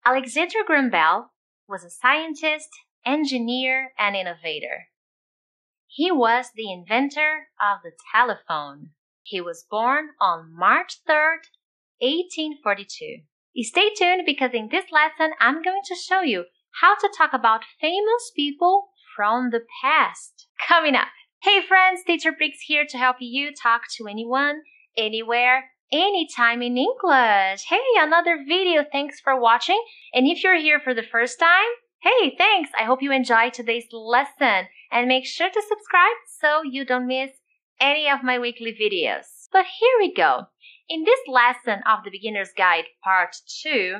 Alexander Graham Bell was a scientist, engineer, and innovator. He was the inventor of the telephone. He was born on March 3rd, 1842. Stay tuned because in this lesson, I'm going to show you how to talk about famous people from the past. Coming up. Hey friends, Teacher Prix here to help you talk to anyone, anywhere, anytime in English. Hey, another video. Thanks for watching. And if you're here for the first time, hey, thanks. I hope you enjoyed today's lesson. And make sure to subscribe so you don't miss any of my weekly videos. But here we go. In this lesson of the Beginner's Guide Part 2,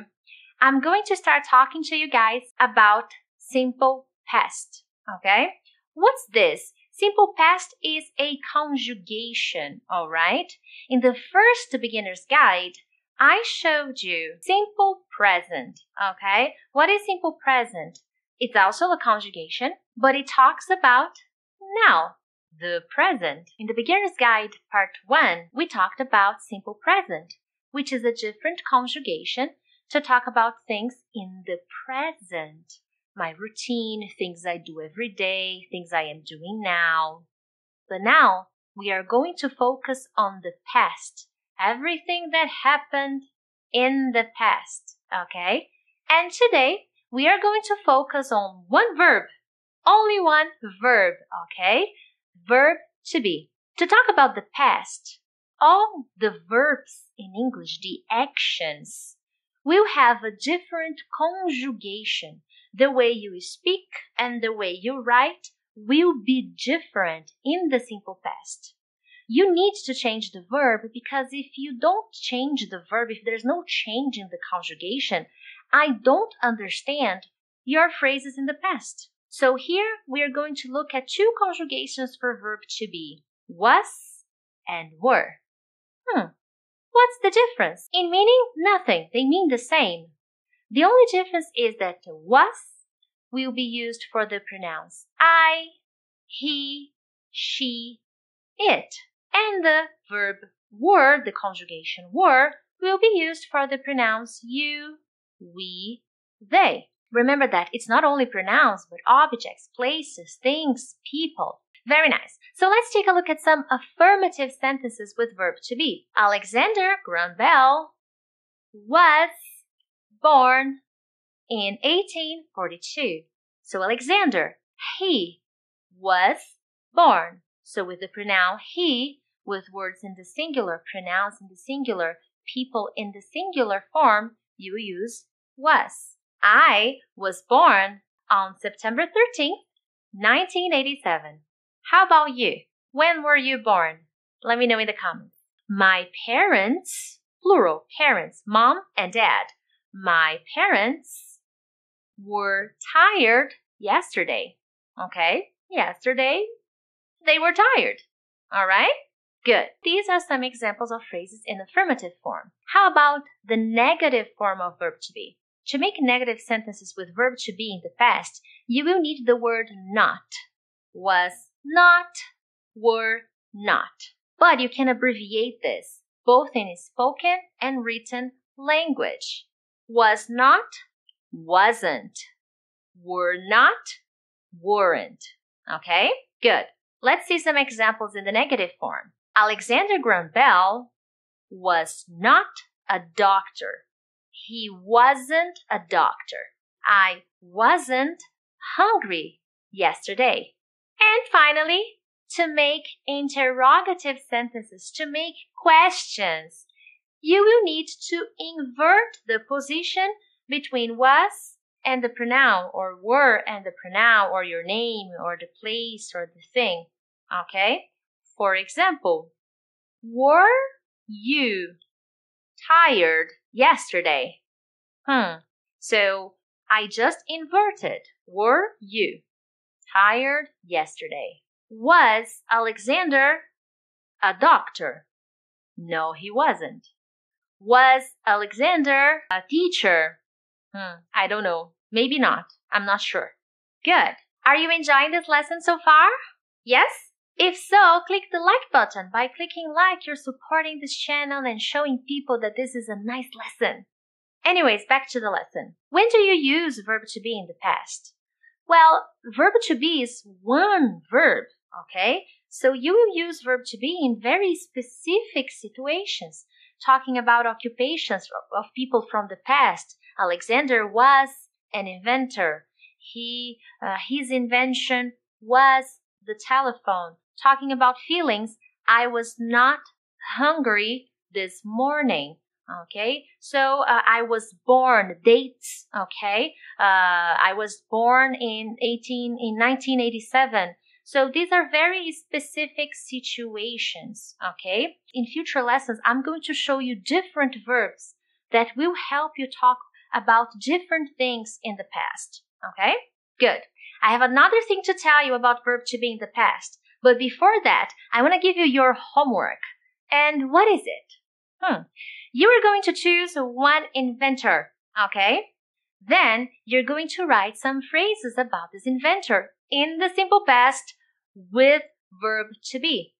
I'm going to start talking to you guys about simple past. Okay? What's this? Simple past is a conjugation, all right? In the first beginner's guide, I showed you simple present, okay? What is simple present? It's also a conjugation, but it talks about now, the present. In the beginner's guide, part 1, we talked about simple present, which is a different conjugation to talk about things in the present. My routine, things I do every day, things I am doing now. But now we are going to focus on the past, everything that happened in the past, okay? And today we are going to focus on one verb, only one verb, okay? Verb to be. To talk about the past, all the verbs in English, the actions, will have a different conjugation. The way you speak and the way you write will be different in the simple past. You need to change the verb because if you don't change the verb, if there's no change in the conjugation, I don't understand your phrases in the past. So here we are going to look at two conjugations for verb to be, was and were. What's the difference? In meaning, nothing. They mean the same. The only difference is that was will be used for the pronouns I, he, she, it. And the verb were, the conjugation were, will be used for the pronouns you, we, they. Remember that it's not only pronouns, but objects, places, things, people. Very nice. So let's take a look at some affirmative sentences with verb to be. Alexander Graham Bell was born in 1842. So Alexander, he was born. So with the pronoun he, with words in the singular, pronouns in the singular, people in the singular form, you use was. I was born on September 13th, 1987. How about you? When were you born? Let me know in the comments. My parents, plural, parents, mom and dad. My parents were tired yesterday. Okay, yesterday they were tired. All right, good. These are some examples of phrases in affirmative form. How about the negative form of verb to be? To make negative sentences with verb to be in the past, you will need the word not. Was not, were not. But you can abbreviate this, both in spoken and written language. Was not, wasn't. Were not, weren't. Okay, good. Let's see some examples in the negative form. Alexander Graham Bell was not a doctor. He wasn't a doctor. I wasn't hungry yesterday. And finally, to make interrogative sentences, to make questions, you will need to invert the position between was and the pronoun, or were and the pronoun, or your name, or the place, or the thing. Okay? For example, were you tired yesterday? So I just inverted. Were you tired yesterday? Was Alexander a doctor? No, he wasn't. Was Alexander a teacher? I don't know. Maybe not. I'm not sure. Good. Are you enjoying this lesson so far? Yes? If so, click the like button. By clicking like, you're supporting this channel and showing people that this is a nice lesson. Anyways, back to the lesson. When do you use verb to be in the past? Well, verb to be is one verb, okay? So you will use verb to be in very specific situations, talking about occupations of people from the past. Alexander was an inventor. His invention was the telephone. Talking about feelings, I was not hungry this morning. Okay, so I was born, dates, okay? I was born in 1987. So these are very specific situations, okay? In future lessons, I'm going to show you different verbs that will help you talk about different things in the past, okay? Good. I have another thing to tell you about verb to be in the past. But before that, I want to give you your homework. And what is it? You are going to choose one inventor, okay? Then you're going to write some phrases about this inventor in the simple past with verb to be.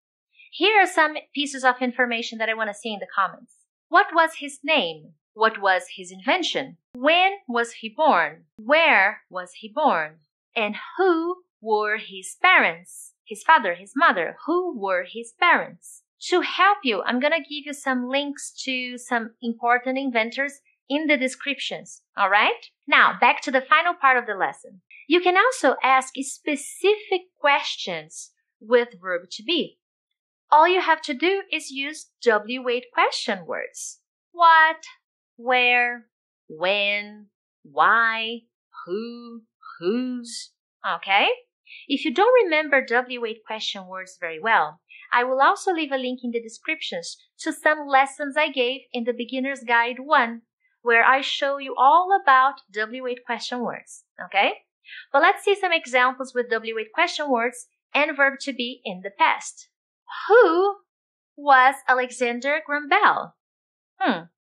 Here are some pieces of information that I want to see in the comments. What was his name? What was his invention? When was he born? Where was he born? And who were his parents? His father, his mother. Who were his parents? To help you, I'm going to give you some links to some important inventors in the descriptions, all right? Now, back to the final part of the lesson. You can also ask specific questions with verb to be. All you have to do is use W8 question words. What, where, when, why, who, whose, okay? If you don't remember W8 question words very well, I will also leave a link in the descriptions to some lessons I gave in the Beginner's Guide 1, where I show you all about W8 question words, okay? But let's see some examples with W8 question words and verb to be in the past. Who was Alexander Graham Bell?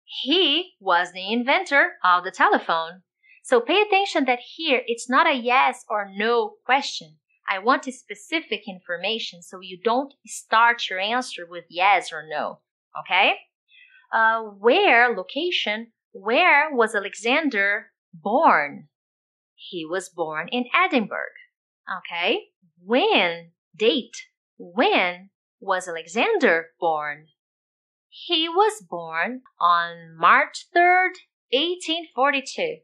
He was the inventor of the telephone. So pay attention that here it's not a yes or no question. I want a specific information so you don't start your answer with yes or no, okay? Where, location, where was Alexander born? He was born in Edinburgh, okay? When, date, when was Alexander born? He was born on March 3rd, 1842,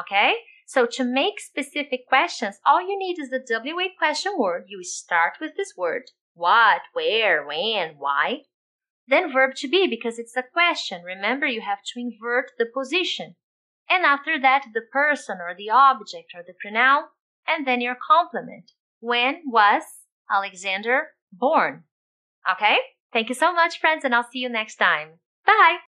okay? So to make specific questions, all you need is the W8 question word. You start with this word. What, where, when, why. Then verb to be because it's a question. Remember, you have to invert the position. And after that, the person or the object or the pronoun, and then your complement. When was Alexander born? Okay? Thank you so much, friends, and I'll see you next time. Bye!